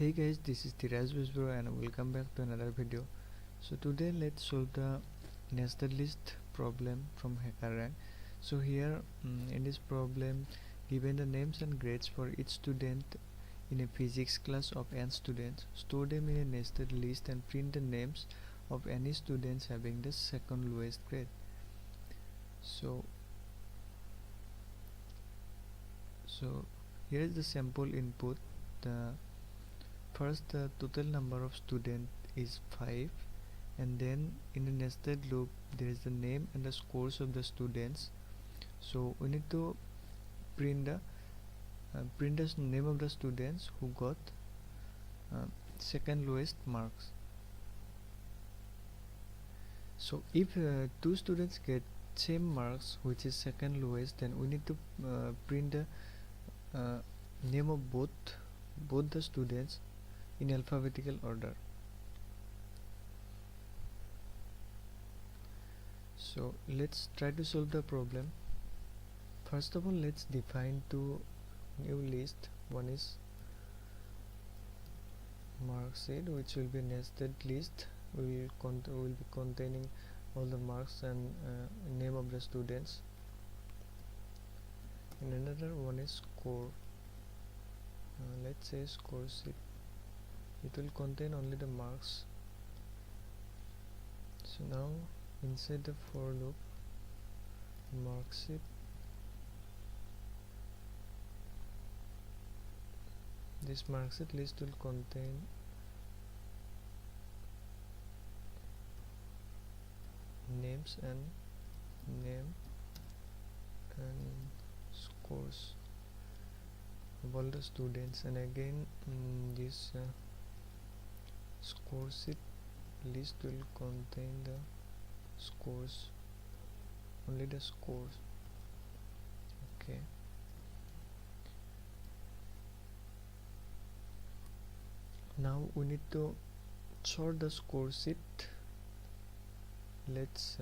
Hey guys, this is Tiraj Bro and welcome back to another video. So today let's solve the nested list problem from HackerRank. So here in this problem, given the names and grades for each student in a physics class of n students, store them in a nested list and print the names of any students having the second lowest grade. So here is the sample input. First, the total number of students is 5, and then in the nested loop there is the name and the scores of the students. So we need to print the name of the students who got second lowest marks. So if two students get same marks, which is second lowest, then we need to print the name of both the students in alphabetical order. So let's try to solve the problem. First of all, let's define two new lists. One is marks sheet, which will be nested list. We will be containing all the marks and name of the students. And another one is score. Let's say score sheet. It will contain only the marks. So now inside the for loop, marksheet, this marksheet list will contain names and scores of all the students, and again this score sheet list will contain the scores, only the scores. Okay, now we need to sort the score sheet. Let's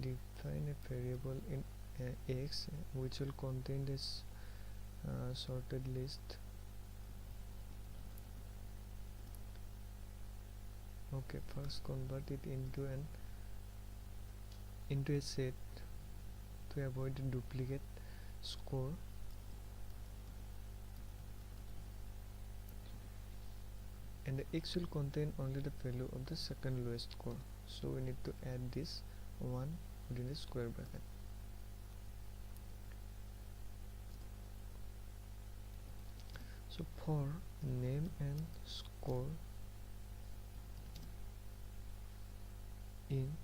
define a variable in x which will contain this sorted list. Okay, first convert it into a set to avoid the duplicate score. And the x will contain only the value of the second lowest score, so we need to add this 1 within the square bracket. So for name and score in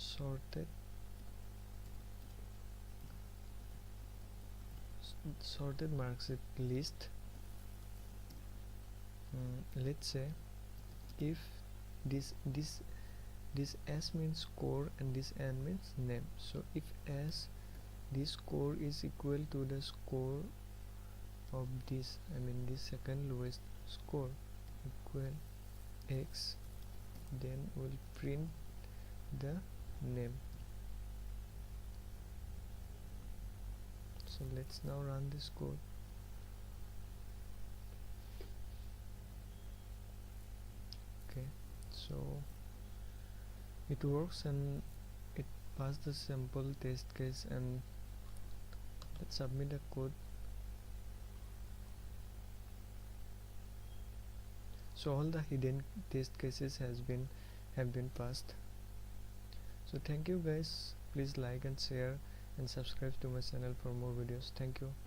sorted marksheet list, let's say if this s means score and this n means name. So if this score is equal to the score of this second lowest score equal x, then we'll print the name. So let's now run this code. Okay, so it works and it passed the sample test case, and let's submit the code. So all the hidden test cases have been passed. So thank you guys, please like and share and subscribe to my channel for more videos. Thank you.